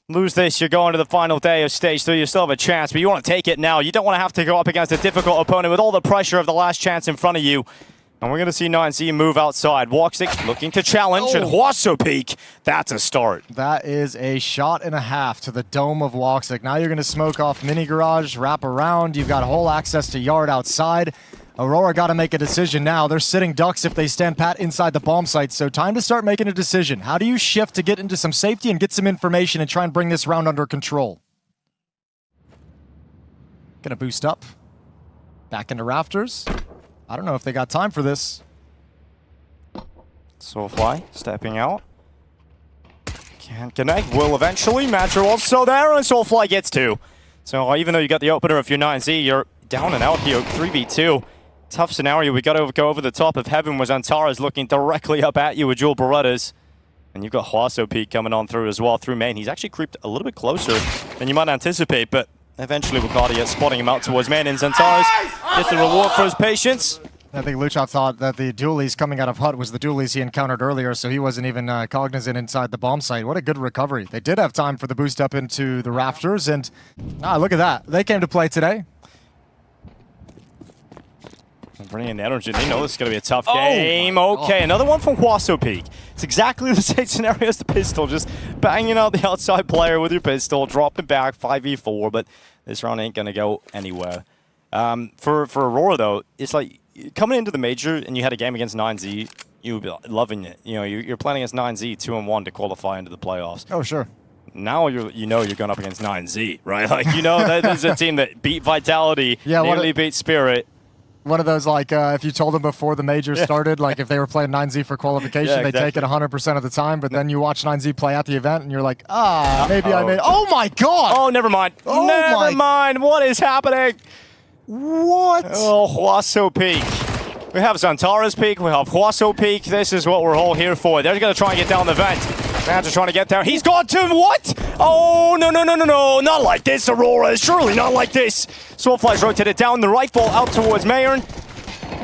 Lose this, you're going to the final day of stage 3. You still have a chance, but you want to take it now. You don't want to have to go up against a difficult opponent with all the pressure of the last chance in front of you. And we're going to see 9Z move outside. Walksix looking to challenge, and Hwaso Peak, that's a start. That is a shot and a half to the dome of Walksix. Now you're going to smoke off mini garage, wrap around. You've got whole access to yard outside. Aurora got to make a decision now. They're sitting ducks if they stand pat inside the bomb site, so time to start making a decision. How do you shift to get into some safety and get some information and try and bring this round under control? Gonna boost up. Back into rafters. I don't know if they got time for this. Soulfly stepping out. Can't connect. Will eventually. Major also there, and Soulfly gets 2. So even though you got the opener of your 9Z, you're down and out here, 3v2. Tough scenario. We got to go over the top of heaven where Xantara's looking directly up at you with dual Berettas. And you've got Hwaso Peak coming on through as well, through main. He's actually creeped a little bit closer than you might anticipate, but eventually Wakadia spotting him out towards main, and Xantara's gets the reward for his patience. I think Luchov thought that the dualies coming out of HUT was the dualies he encountered earlier, so he wasn't even cognizant inside the bomb site. What a good recovery. They did have time for the boost up into the rafters, and look at that. They came to play today. Bringing in energy. They know this is going to be a tough game. Okay, another one from Hwaso Peak. It's exactly the same scenario as the pistol, just banging out the outside player with your pistol, dropping back 5v4, but this round ain't going to go anywhere. For Aurora, though, it's like coming into the major and you had a game against 9Z, you would be loving it. You know, you're playing against 9Z 2-1 to qualify into the playoffs. Oh, sure. Now you're going up against 9Z, right? Like, you know, that this is a team that beat Vitality, nearly beat Spirit. One of those, like, if you told them before the major started, like if they were playing 9Z for qualification, they take it 100% of the time, but then you watch 9Z play at the event and you're like, maybe I made. Oh my god! Oh, never mind. Oh never mind. What is happening? What? Oh, Hwaso Peak. We have Xantara's Peak, we have Hwaso Peak. This is what we're all here for. They're going to try and get down the vent. Man's trying to get there. He's got to what? Oh, no. Not like this, Aurora. Surely not like this. Soulfly's rotated down the right ball out towards Mayern.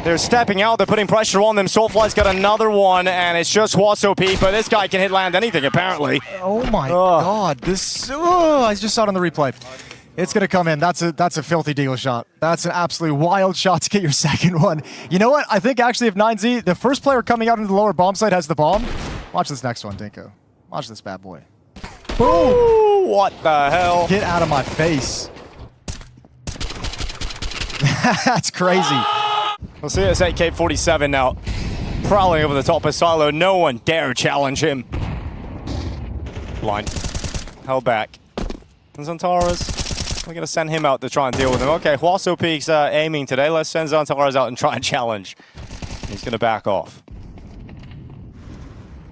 They're stepping out. They're putting pressure on them. Soulfly's got another one, and it's just Hwaso Peak, but this guy can hit land anything, apparently. Oh, my God. This... I just saw it on the replay. It's going to come in. That's a filthy deagle shot. That's an absolutely wild shot to get your second one. You know what? I think actually if 9Z, the first player coming out into the lower bomb site has the bomb. Watch this next one, Dinko. Watch this bad boy. Boom! Ooh, what the hell? Get out of my face. That's crazy. We'll see it's AK-47 now. Prowling over the top of Silo. No one dare challenge him. Blind. Held back. And Xantara's. We're going to send him out to try and deal with him. Okay, Hwaso Peak's aiming today. Let's send Xantara's out and try and challenge. He's going to back off.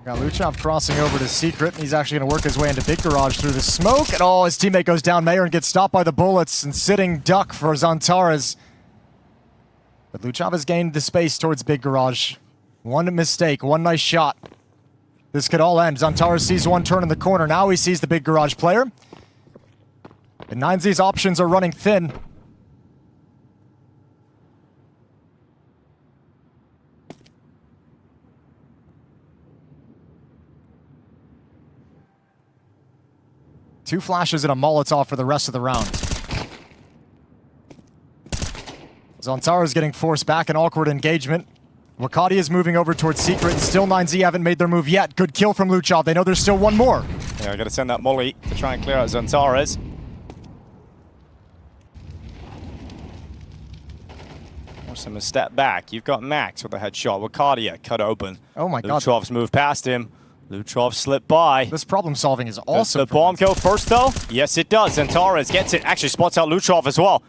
Got Luchov crossing over to Secret. He's actually going to work his way into Big Garage through the smoke. And his teammate goes down Mayor and gets stopped by the bullets, and sitting duck for Xantara's. But Luchov has gained the space towards Big Garage. One mistake, one nice shot. This could all end. Xantara sees one turn in the corner. Now he sees the Big Garage player. And 9Z's options are running thin. Two flashes and a Molotov for the rest of the round. Xantara's getting forced back, an awkward engagement. Wakadia is moving over towards Secret, and still 9Z haven't made their move yet. Good kill from Luchov. They know there's still one more. Yeah, I gotta send that molly to try and clear out Xantara's. Force him a step back. You've got Max with a headshot. Wakadia cut open. Oh my god. Luchov's moved past him. Luchov slipped by. This problem solving is awesome. Does the bomb go first though? Yes it does. Xantara's gets it. Actually spots out Luchov as well.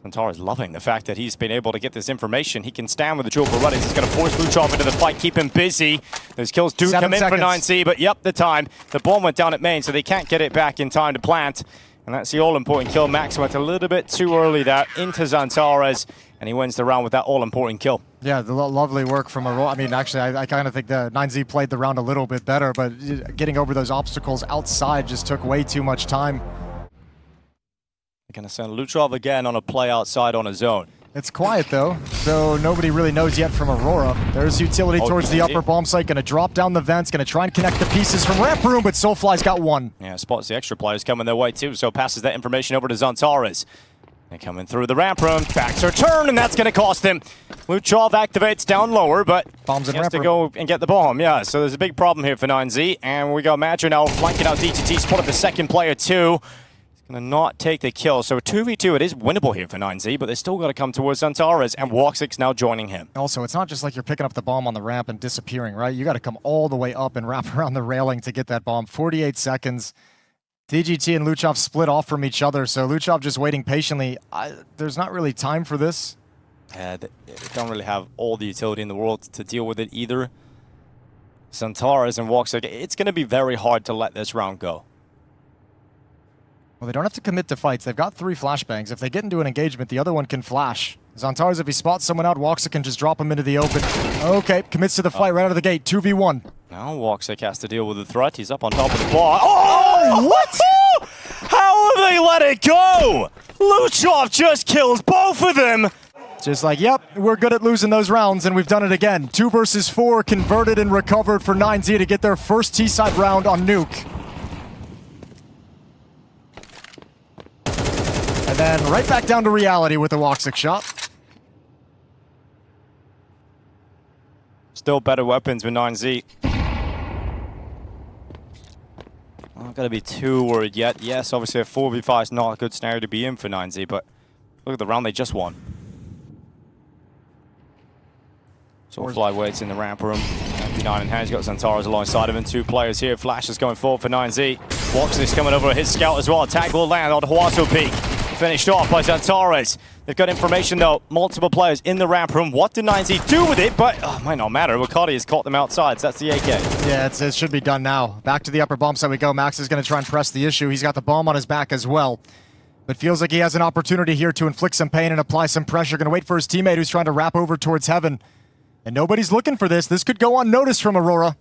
Xantara's loving the fact that he's been able to get this information. He can stand with the dual Berettas. He's going to force Luchov into the fight, keep him busy. Those kills do come in for 9C, but yep, the time. The bomb went down at main, so they can't get it back in time to plant. And that's the all-important kill. Max went a little bit too early there into Xantara's, and he wins the round with that all-important kill. Yeah, the lovely work from Aurora. I mean, actually, I kind of think the 9Z played the round a little bit better, but getting over those obstacles outside just took way too much time. They're going to send Luchov again on a play outside on his own. It's quiet though, so nobody really knows yet from Aurora. There's utility towards the upper bomb site, gonna drop down the vents, gonna try and connect the pieces from ramp room, but Soulfly's got one. Yeah, spots the extra players coming their way too, so passes that information over to Zantares. They're coming through the ramp room, back to turn, and that's gonna cost him. Luchov activates down lower, but Bombs in he has ramp to room. go and get the bomb, yeah. So there's a big problem here for 9Z, and we got Major now flanking out DGT, spotted the second player too. Gonna not take the kill, so 2v2 it is winnable here for 9Z, but they still gotta come towards Zantares, and Woxic's now joining him. Also, it's not just like you're picking up the bomb on the ramp and disappearing, right? You gotta come all the way up and wrap around the railing to get that bomb. 48 seconds. DGT and Luchov split off from each other, so Luchov just waiting patiently. There's not really time for this. They don't really have all the utility in the world to deal with it either. Zantares and Woxic, it's gonna be very hard to let this round go. Well, they don't have to commit to fights. They've got 3 flashbangs. If they get into an engagement, the other one can flash. Zantares, if he spots someone out, Woxic can just drop him into the open. Okay, commits to the fight right out of the gate. 2v1. Now Woxic has to deal with the threat. He's up on top of the bar. Oh, what? How have they let it go? Luchov just kills both of them. Just like, yep, we're good at losing those rounds, and we've done it again. 2 versus 4, converted and recovered for 9Z to get their first T-side round on Nuke. And then right back down to reality with the Woxic shot. Still better weapons with 9Z. Not gonna be too worried yet. Yes, obviously a 4v5 is not a good scenario to be in for 9Z, but look at the round they just won. Soulfly waits in the ramp room. 99 in hand, he's got Zantares alongside him, and 2 players here. Flash is going forward for 9Z. Woxic's coming over his scout as well. Tag will land on Huaso Peak. Finished off by Zantares. They've got information though, multiple players in the ramp room. What did 9Z do with it? But it might not matter. Wakati has caught them outside, so that's the AK. Yeah, it should be done now. Back to the upper bomb side we go. Max is going to try and press the issue. He's got the bomb on his back as well. But feels like he has an opportunity here to inflict some pain and apply some pressure. Going to wait for his teammate who's trying to wrap over towards heaven. And nobody's looking for this. This could go unnoticed from Aurora.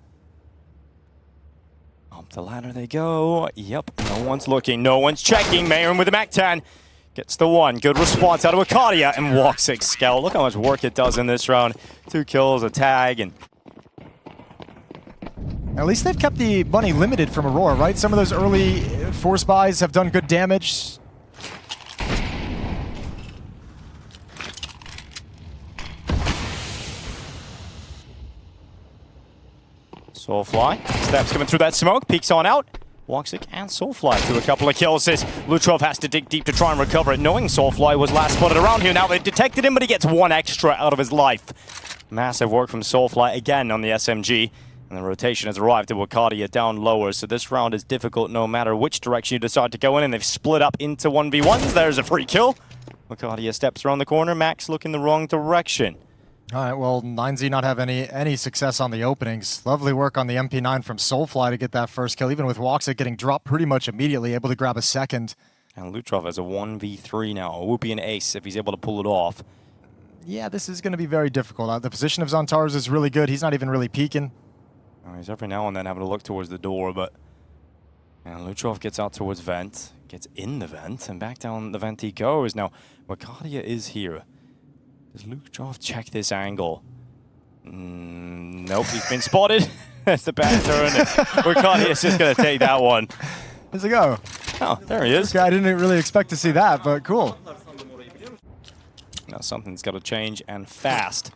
Up the ladder they go. Yep, no one's looking, no one's checking. Mayron with the MAC-10. Gets the one. Good response out of Akadia and Woxic scout. Look how much work it does in this round. 2 kills, a tag, and at least they've kept the money limited from Aurora, right? Some of those early force buys have done good damage. Soulfly steps coming through that smoke, peeks on out. Woxic and Soulfly to a couple of kills. Luchov has to dig deep to try and recover it, knowing Soulfly was last spotted around here. Now they've detected him, but he gets 1 extra out of his life. Massive work from Soulfly again on the SMG. And the rotation has arrived at Wakadia down lower, so this round is difficult no matter which direction you decide to go in, and they've split up into 1v1s. There's a free kill. Wakadia steps around the corner. Max looking the wrong direction. All right, well, 9Z not have any success on the openings. Lovely work on the MP9 from Soulfly to get that first kill, even with Woxic getting dropped pretty much immediately, able to grab a second. And Luchov has a 1v3 now, a whoopie and ace if he's able to pull it off. Yeah, this is going to be very difficult. The position of Zantares is really good. He's not even really peeking. He's every now and then having to look towards the door, but and Luchov gets out towards vent, gets in the vent, and back down the vent he goes. Now, Wakadia is here. Does Luchov check this angle? Nope, he's been spotted. That's the bad turn. Wakadia's just going to take that one. Where's it go? Oh, there he is. Okay, I didn't really expect to see that, but cool. Now something's got to change, and fast.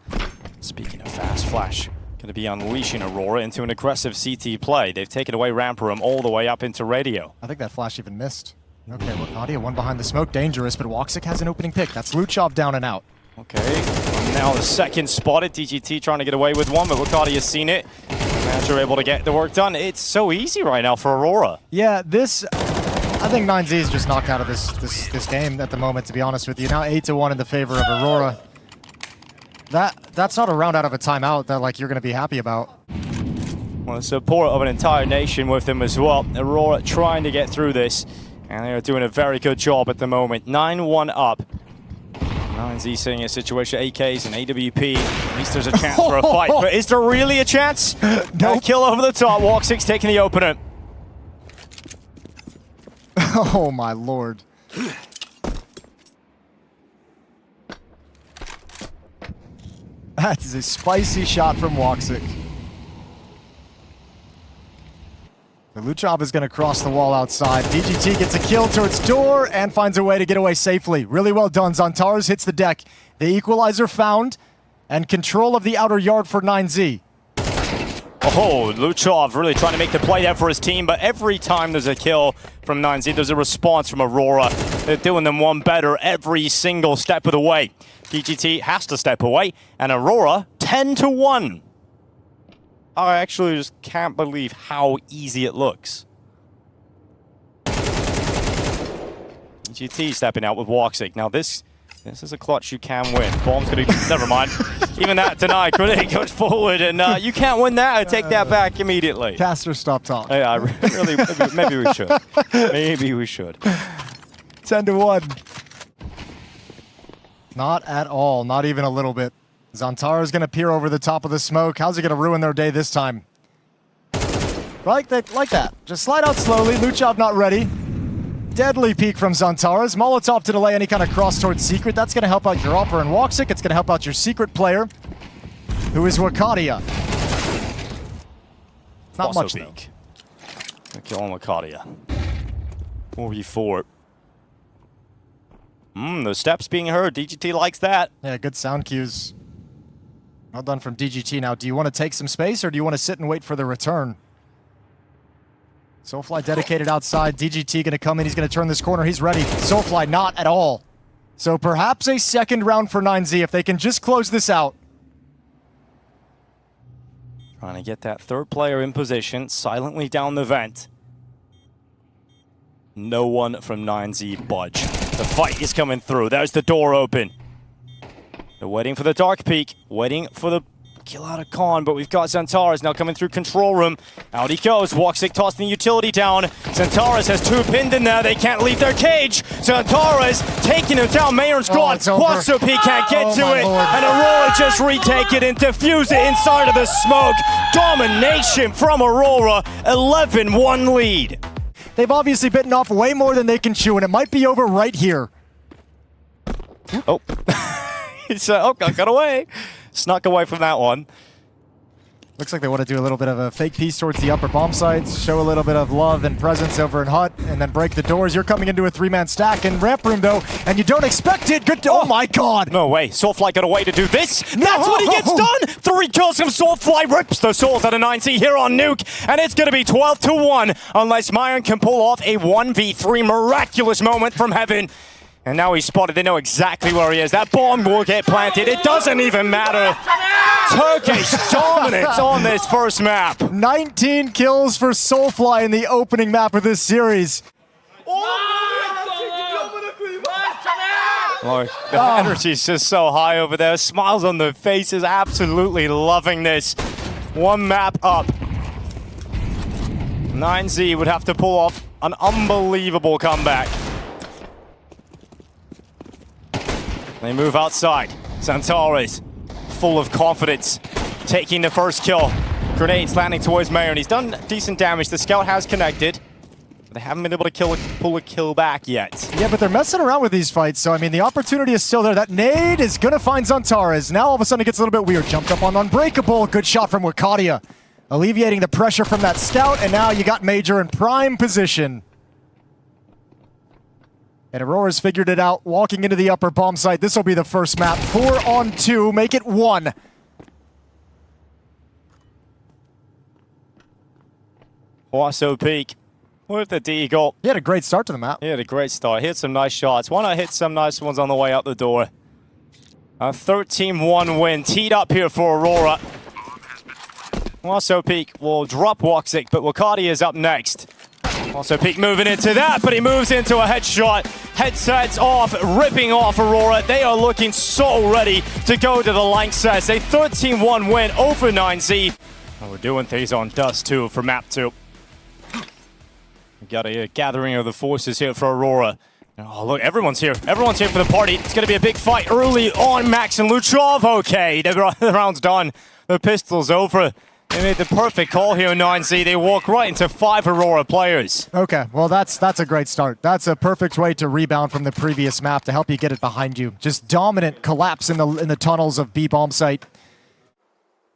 Speaking of fast, Flash going to be unleashing Aurora into an aggressive CT play. They've taken away ramp room all the way up into radio. I think that Flash even missed. Okay, Wakadia, one behind the smoke, dangerous, but Woxic has an opening pick. That's Luchov down and out. Okay, now the second spotted. DGT trying to get away with one, but Wakadia's seen it. Major able to get the work done. It's so easy right now for Aurora. Yeah, this... I think 9Z is just knocked out of this game at the moment, to be honest with you. Now 8-1 in the favor of Aurora. That's not a round out of a timeout that like you're going to be happy about. Well, the support of an entire nation with them as well. Aurora trying to get through this, and they are doing a very good job at the moment. 9-1 up. 9Z seeing a situation, AKs and AWP. At least there's a chance for a fight. But is there really a chance? No kill over the top. Woxic's taking the opener. Oh my lord. That is a spicy shot from Woxic. The Luchov is going to cross the wall outside. DGT gets a kill towards door and finds a way to get away safely. Really well done. Zantares hits the deck. The equalizer found and control of the outer yard for 9Z. Oh, Luchov really trying to make the play there for his team, but every time there's a kill from 9Z, there's a response from Aurora. They're doing them one better every single step of the way. DGT has to step away, and Aurora 10-1. I actually just can't believe how easy it looks. DGT stepping out with Woxic. Now this is a clutch you can win. Bomb's gonna be, never mind. Even that denied. Grenade goes forward, and you can't win that. I take that back immediately. Caster, stop talking. Yeah, really, maybe we should. Maybe we should. 10-1. Not at all. Not even a little bit. Zantares going to peer over the top of the smoke. How's he going to ruin their day this time? Like that. Just slide out slowly. Luchov not ready. Deadly peek from Zantares. Molotov to delay any kind of cross towards Secret. That's going to help out your Opera and Woxic. It's going to help out your Secret player, who is Wakadia. Not also much, though. Kill on Wakadia. 4v4. The steps being heard. DGT likes that. Yeah, good sound cues. Well done from DGT. Now, do you want to take some space, or do you want to sit and wait for the return? Soulfly dedicated outside. DGT going to come in. He's going to turn this corner. He's ready. Soulfly not at all. So perhaps a second round for 9Z if they can just close this out. Trying to get that third player in position, silently down the vent. No one from 9Z budge. The fight is coming through. There's the door open. They're waiting for the dark peek, waiting for the kill out of Khan, but we've got Zantares now coming through control room. Out he goes. Woxic tossing the utility down. Zantares has two pinned in there. They can't leave their cage. Zantares taking him down. Mayor's gone. Wasopi can't get to it. Lord. And Aurora just retake it and defuse it inside of the smoke. Domination from Aurora. 11-1 lead. They've obviously bitten off way more than they can chew, and it might be over right here. Oh. Got away. Snuck away from that one. Looks like they want to do a little bit of a fake piece towards the upper bomb sites, show a little bit of love and presence over in Hut, and then break the doors. You're coming into a three-man stack in ramp room, though, and you don't expect it. Good. Oh my God. No way. Soulfly got a way to do this. That's what he gets done. 3 kills from Soulfly. Rips the souls out of 9Z here on Nuke, and it's going to be 12-1 unless Myron can pull off a 1v3 miraculous moment from heaven. And now he's spotted. They know exactly where he is. That bomb will get planted. It doesn't even matter. Turkish dominance on this first map. 19 kills for Soulfly in the opening map of this series. Look, the energy's just so high over there. Smiles on their faces, absolutely loving this. One map up. 9Z would have to pull off an unbelievable comeback. They move outside. Zantares, full of confidence, taking the first kill. Grenades landing towards Mayor, and he's done decent damage. The scout has connected. But they haven't been able to pull a kill back yet. Yeah, but they're messing around with these fights, so I mean, the opportunity is still there. That nade is gonna find Zantares. Now all of a sudden it gets a little bit weird. Jumped up on Unbreakable. Good shot from Wakadia, alleviating the pressure from that scout, and now you got Major in prime position. And Aurora's figured it out, walking into the upper bomb site. This will be the first map. 4-on-2, make it 1. Waso Peak with the deagle. He had a great start to the map. He had a great start. Hit some nice shots. Why not hit some nice ones on the way out the door? A 13-1 win. Teed up here for Aurora. Waso Peak will drop Woxic, but Wakati is up next. Also Peak moving into that, but he moves into a headshot. Headsets off, ripping off Aurora. They are looking so ready to go to the Lanxess. A 13-1 win over 9Z. And we're doing things on Dust 2 for map 2. We got a gathering of the forces here for Aurora. Oh, look, everyone's here. Everyone's here for the party. It's going to be a big fight early on. Max and Luchov. Okay, the round's done. The pistol's over. They made the perfect call here in 9Z. They walk right into 5 Aurora players. Okay, well that's a great start. That's a perfect way to rebound from the previous map to help you get it behind you. Just dominant collapse in the tunnels of B bomb site.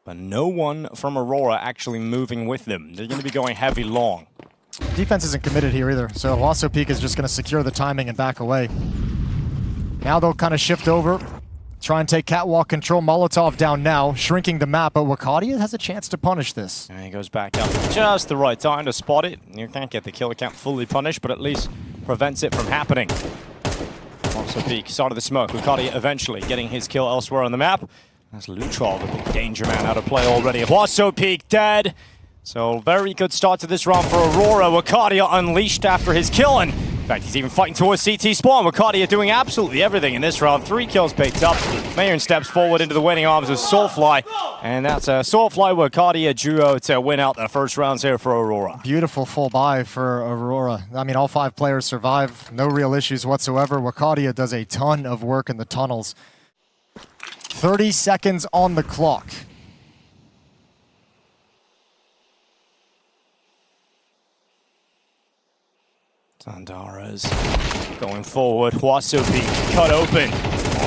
but no one from Aurora actually moving with them. They're going to be going heavy long. Defense isn't committed here either, so Huaso Peak is just going to secure the timing and back away. Now they'll kind of shift over, try and take catwalk control. Molotov down now, shrinking the map, but Wakadia has a chance to punish this. And he goes back up just the right time to spot it. You can't get the kill account fully punished, but at least prevents it from happening. Also Peak, side of the smoke. Wakadia eventually getting his kill elsewhere on the map. That's Luchov, a big danger man out of play already. Huaso Peak dead. So very good start to this round for Aurora. Wakadia unleashed after his kill, and in fact, he's even fighting towards CT spawn. Wakadia doing absolutely everything in this round. 3 kills picked up. Mayern steps forward into the waiting arms of Soulfly, and that's a Soulfly Wakadia duo to win out the first rounds here for Aurora. Beautiful full buy for Aurora. I mean, all 5 players survive. No real issues whatsoever. Wakadia does a ton of work in the tunnels. 30 seconds on the clock. Zantara's going forward. Huaso Peak cut open.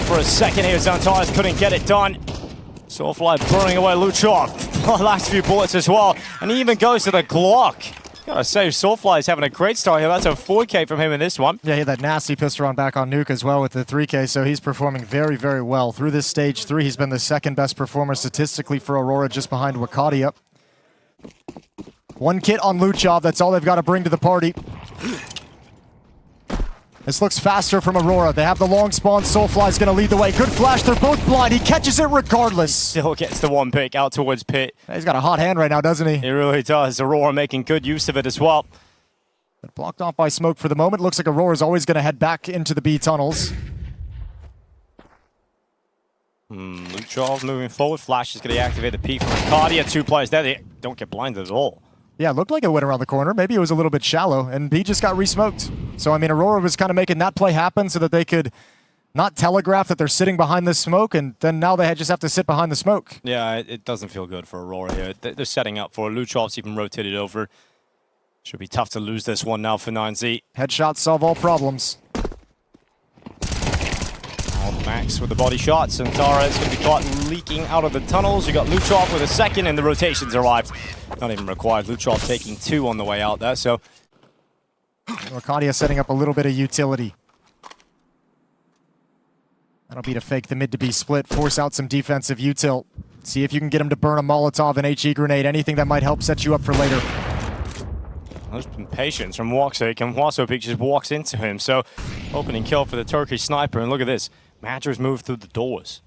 For a second here, Zantara's couldn't get it done. Soulfly burning away Luchov. Last few bullets as well. And he even goes to the Glock. Gotta say, Soulfly is having a great start here. That's a 4K from him in this one. Yeah, he had that nasty pistol round back on Nuke as well with the 3K, so he's performing very, very well. Through this stage 3, he's been the second best performer statistically for Aurora, just behind Wakadia. 1 kit on Luchov, that's all they've got to bring to the party. This looks faster from Aurora. They have the long spawn. Soulfly's going to lead the way. Good flash. They're both blind. He catches it regardless. Still gets the 1 pick out towards Pit. He's got a hot hand right now, doesn't he? He really does. Aurora making good use of it as well. But blocked off by smoke for the moment. Looks like Aurora's always going to head back into the B tunnels. Luchov moving forward. Flash is going to activate the P from Wakadia. 2 players there. They don't get blinded at all. Yeah, it looked like it went around the corner. Maybe it was a little bit shallow, and B just got re-smoked. So, I mean, Aurora was kind of making that play happen so that they could not telegraph that they're sitting behind the smoke, and then now they just have to sit behind the smoke. Yeah, it doesn't feel good for Aurora here. They're setting up for it. Luchov's even rotated over. Should be tough to lose this one now for 9Z. Headshots solve all problems. Max with the body shots, and Tara is going to be caught leaking out of the tunnels. You got Luchov with a second, and the rotations arrived. Not even required. Luchov taking 2 on the way out there, so... Wakadia setting up a little bit of utility. That'll be to fake the mid to B split, force out some defensive util. See if you can get him to burn a Molotov, an HE grenade, anything that might help set you up for later. There's been patience from Woxic, and Huaso Peak just walks into him, so opening kill for the Turkish sniper, and look at this. Major's moved through the doors.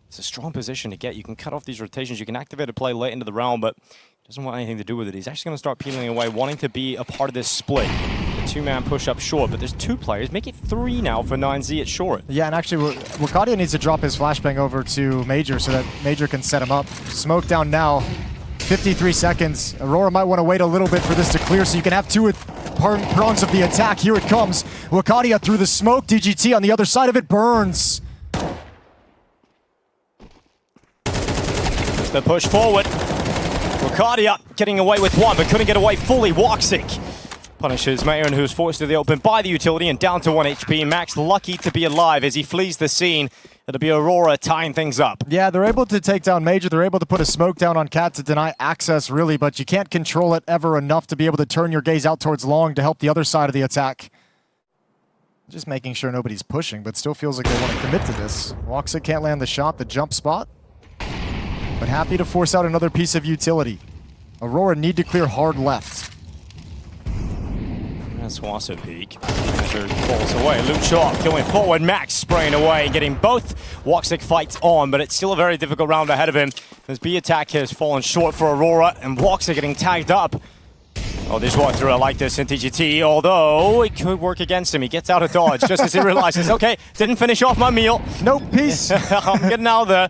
It's a strong position to get. You can cut off these rotations. You can activate a play late into the round, but he doesn't want anything to do with it. He's actually going to start peeling away, wanting to be a part of this split. The 2-man push up short, but there's 2 players. Make it 3 now for 9Z at short. Yeah, and actually, Wakadia needs to drop his flashbang over to Major so that Major can set him up. Smoke down now. 53 seconds. Aurora might want to wait a little bit for this to clear so you can have 2 prongs of the attack. Here it comes. Wakadia through the smoke. DGT on the other side of it burns. Just the push forward. Wakadia getting away with 1, but couldn't get away fully. Woxic punishes Mayron, who's forced to the open by the utility and down to 1 HP. Max lucky to be alive as he flees the scene. It'll be Aurora tying things up. Yeah, they're able to take down Major. They're able to put a smoke down on Cat to deny access, really, but you can't control it ever enough to be able to turn your gaze out towards long to help the other side of the attack. Just making sure nobody's pushing, but still feels like they want to commit to this. Woxic can't land the shot, the jump spot, but happy to force out another piece of utility. Aurora need to clear hard left. That's Huaso Peak. Measure falls away. Luchov going forward. Max spraying away, getting both. Woxic fights on, but it's still a very difficult round ahead of him. This B attack has fallen short for Aurora, and Woxic getting tagged up. Oh, this walkthrough, I like this in TGT, although it could work against him. He gets out of dodge just as he realizes, okay, didn't finish off my meal. Nope, peace. I'm getting out of there.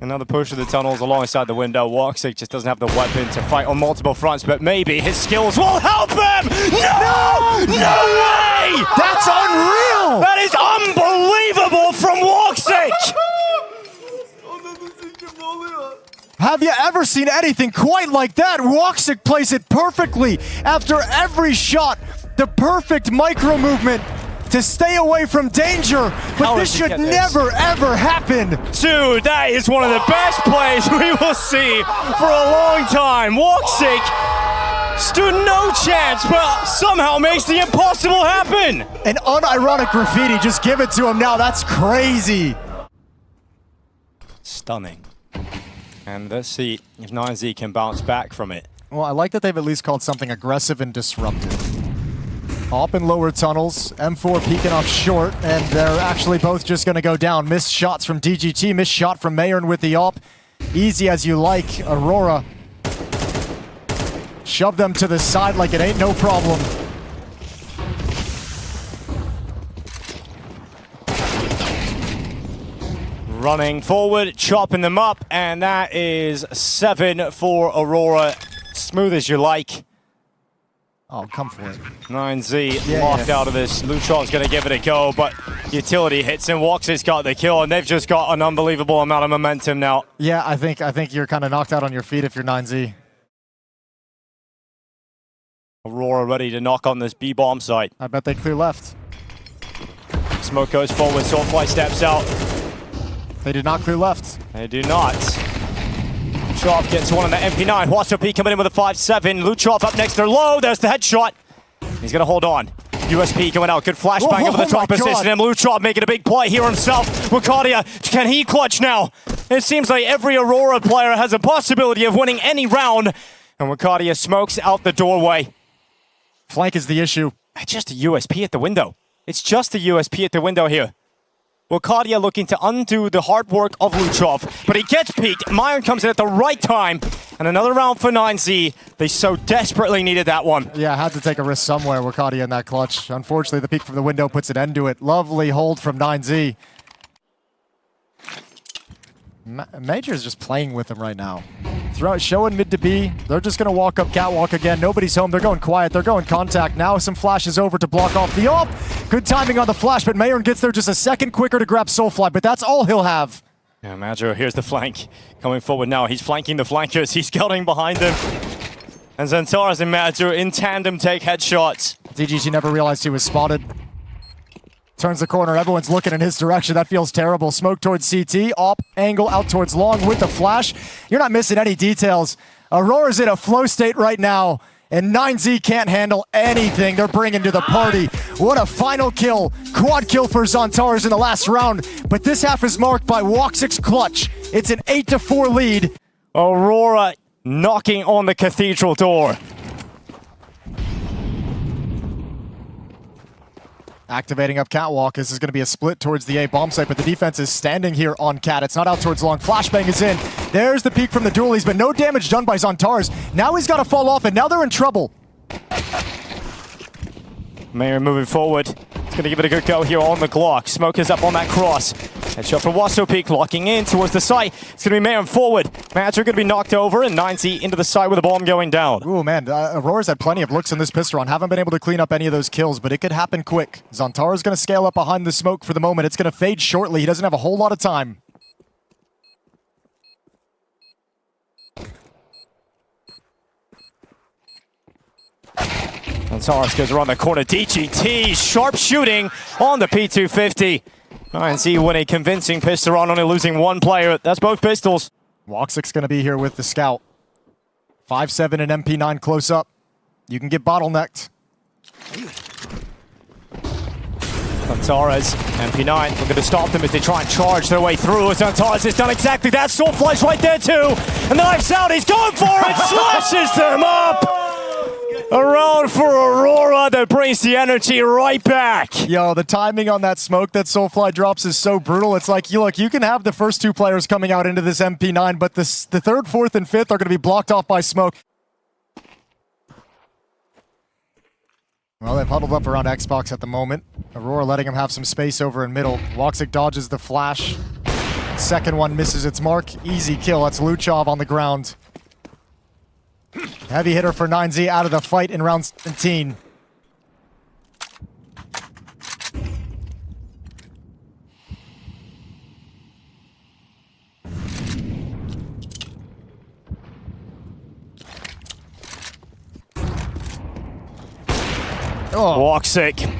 Another push of the tunnels alongside the window. Woxic just doesn't have the weapon to fight on multiple fronts, but maybe his skills will help him! No! No way! That's unreal! That is unbelievable from Woxic! Have you ever seen anything quite like that? Woxic plays it perfectly after every shot. The perfect micro movement to stay away from danger, but How this does he should get this? never, ever happen. Dude, that is one of the best plays we will see for a long time. Woxic stood no chance, but somehow makes the impossible happen. An unironic graffiti, just give it to him now, that's crazy. Stunning. And let's see if 9Z can bounce back from it. Well, I like that they've at least called something aggressive and disruptive. Op in lower tunnels, M4 peeking off short, and they're actually both just going to go down. Missed shots from DGT, missed shot from Mayern with the op. Easy as you like, Aurora. Shove them to the side like it ain't no problem. Running forward, chopping them up, and that is 7 for Aurora. Smooth as you like. Oh, come for it. 9Z locked out of this. Luchon's going to give it a go, but utility hits him. Woxic's got the kill, and they've just got an unbelievable amount of momentum now. Yeah, I think you're kind of knocked out on your feet if you're 9Z. Aurora ready to knock on this B-bomb site. I bet they clear left. Smoke goes forward, Soulfly steps out. They did not clear left. They do not. Luchov gets one on the MP9. Wasop coming in with a 5-7. Luchov up next, they're low. There's the headshot. He's going to hold on. USP going out. Good flashbang over the top position. And Luchov making a big play here himself. Wakadia, can he clutch now? It seems like every Aurora player has a possibility of winning any round. And Wakadia smokes out the doorway. Flank is the issue. Just a USP at the window. It's just a USP at the window here. Wakadia looking to undo the hard work of Luchov, but he gets peeked. Mayern comes in at the right time, and another round for 9Z. They so desperately needed that one. Yeah, had to take a risk somewhere, Wakadia in that clutch. Unfortunately, the peek from the window puts an end to it. Lovely hold from 9Z. Major's just playing with him right now. Showing mid to B. They're just going to walk up catwalk again. Nobody's home. They're going quiet. They're going contact. Now some flashes over to block off the op. Good timing on the flash, but Mayern gets there just a second quicker to grab Soulfly, but that's all he'll have. Yeah, Major, here's the flank. Coming forward now. He's flanking the flankers. He's scouting behind them. And Xantares and Major in tandem take headshots. DGT never realized he was spotted. Turns the corner, everyone's looking in his direction. That feels terrible. Smoke towards CT, op, angle out towards long with the flash. You're not missing any details. Aurora's in a flow state right now, and 9Z can't handle anything they're bringing to the party. What a final kill. Quad kill for Xantares in the last round, but this half is marked by Woxic's clutch. It's an 8-4 lead. Aurora knocking on the cathedral door. Activating up catwalk. This is going to be a split towards the A bomb site, but the defense is standing here on cat. It's not out towards long. Flashbang is in. There's the peek from the dualies, but no damage done by Xantares. Now he's got to fall off, and now they're in trouble. Mayern moving forward. He's going to give it a good go here on the Glock. Smoke is up on that cross. Headshot for Wasop, locking in towards the site. It's going to be Mayern forward. Major going to be knocked over, and 9Z into the site with a bomb going down. Ooh, man. Aurora's had plenty of looks in this pistol round. Haven't been able to clean up any of those kills, but it could happen quick. Xantares going to scale up behind the smoke for the moment. It's going to fade shortly. He doesn't have a whole lot of time. Xantares goes around the corner. DGT, sharp shooting on the P250. 9Z win a convincing pistol round, only losing one player. That's both pistols. Woxic's going to be here with the scout. 5-7 and MP9 close up. You can get bottlenecked. Xantares, MP9 looking to stop them as they try and charge their way through. Xantares has done exactly that. Soulfly's right there too. And the knife's out. He's going for it. Slashes them up. Around for Aurora that brings the energy right back. Yo, the timing on that smoke that Soulfly drops is so brutal. It's like, look, you can have the first two players coming out into this MP9, but the third, fourth, and fifth are going to be blocked off by smoke. Well, they've huddled up around Xbox at the moment. Aurora letting him have some space over in middle. Woxic dodges the flash. Second one misses its mark. Easy kill. That's Luchov on the ground. Heavy hitter for 9Z out of the fight in round 17. Oh. Woxic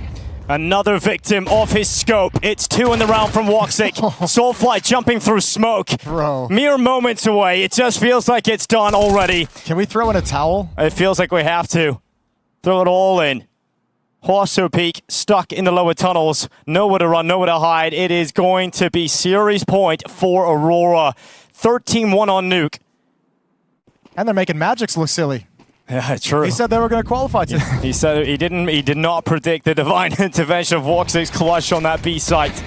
Another victim of his scope. It's 2 in the round from Woxic. Soulfly jumping through smoke. Bro. Mere moments away. It just feels like it's done already. Can we throw in a towel? It feels like we have to. Throw it all in. Horso Peak stuck in the lower tunnels. Nowhere to run, nowhere to hide. It is going to be series point for Aurora. 13-1 on Nuke. And they're making Magics look silly. Yeah, true. He said they were going to qualify today. He said he did not predict the divine intervention of Woxic's clutch on that B site.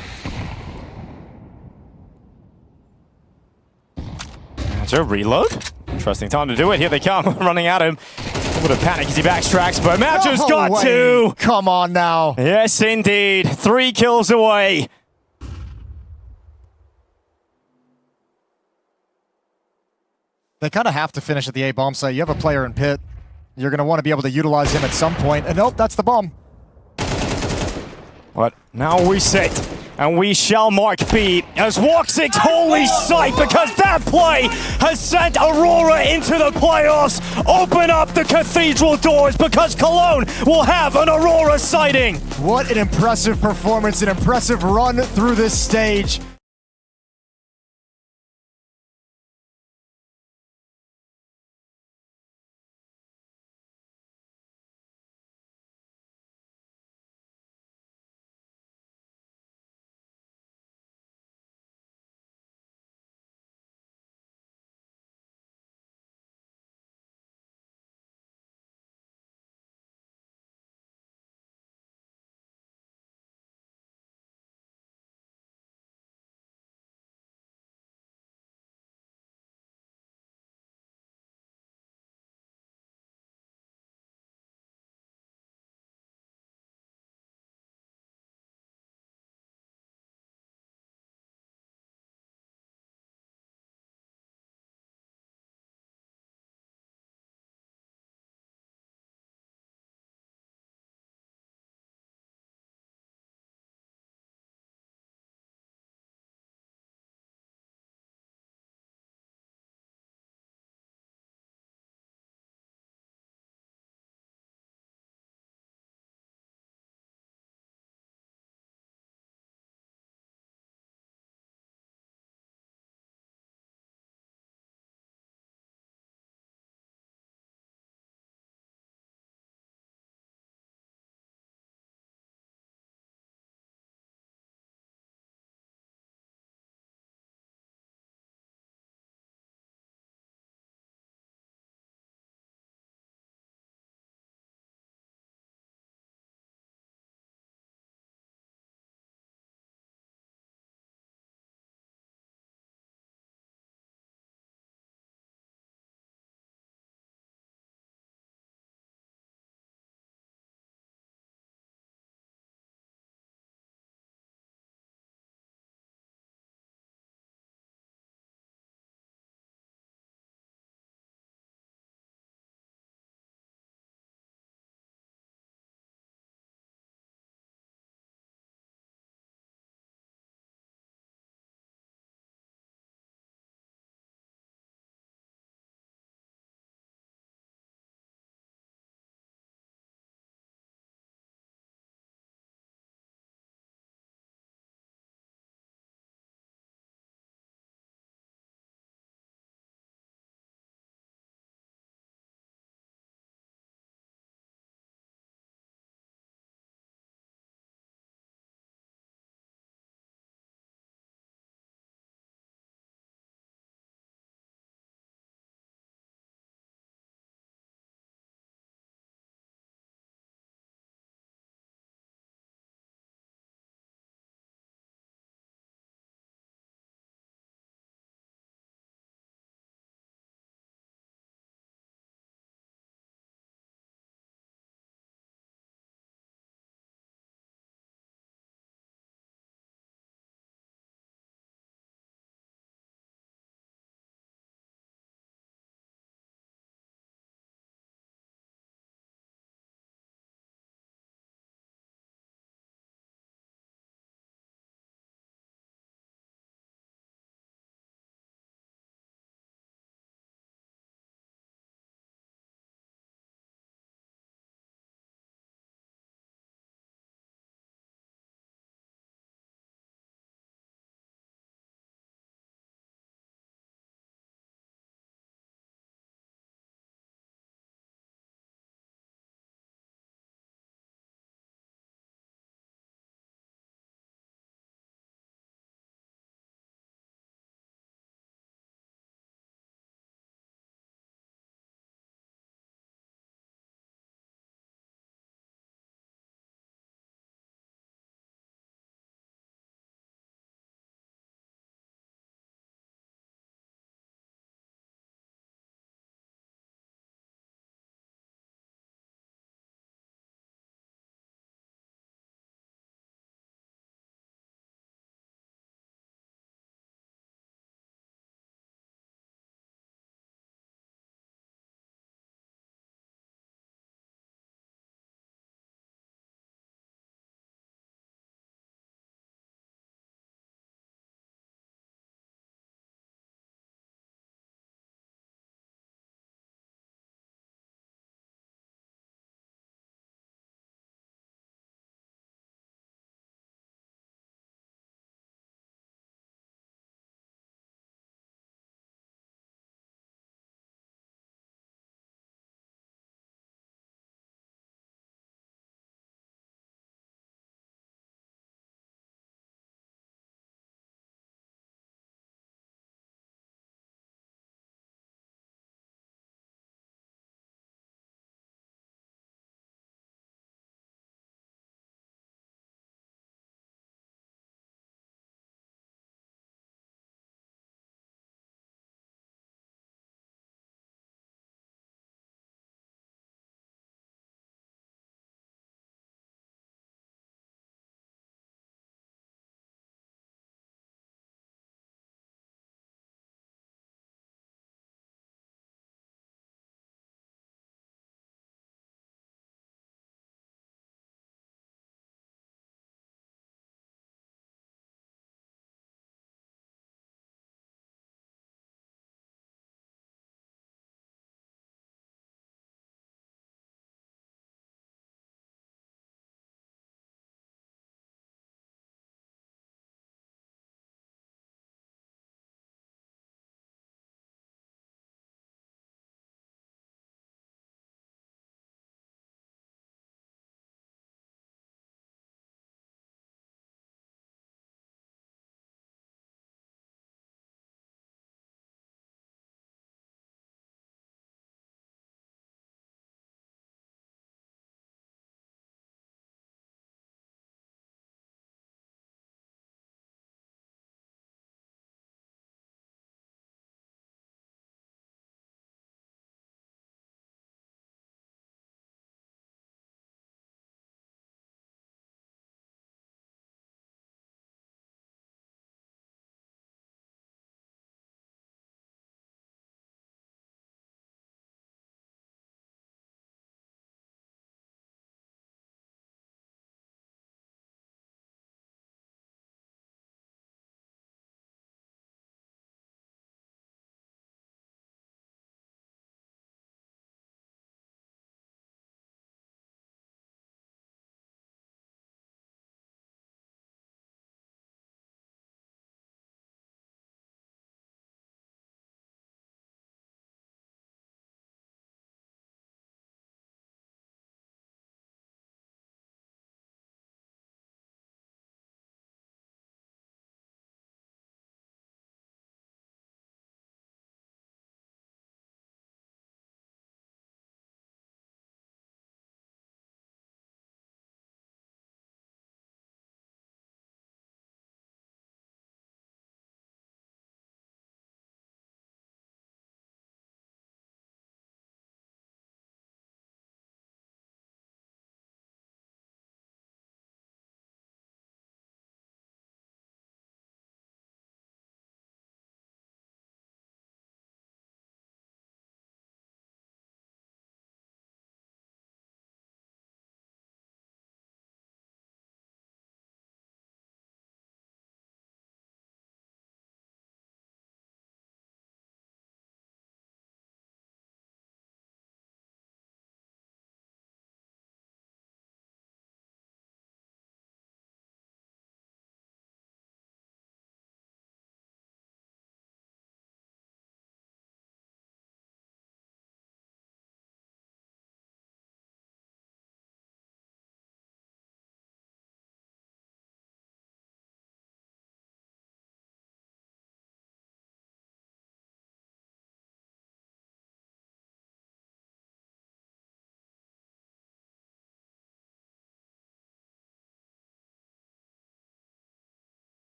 Major reload. Interesting time to do it. Here they come, running at him. A little panic as he backtracks, but Major's got 2. Come on now. Yes, indeed. 3 kills away. They kind of have to finish at the A bomb site. You have a player in pit. You're going to want to be able to utilize him at some point. And nope, that's the bomb. But now we sit, and we shall mark B as Woxic's holy sight, because that play has sent Aurora into the playoffs. Open up the cathedral doors, because Cologne will have an Aurora sighting. What an impressive performance, an impressive run through this stage.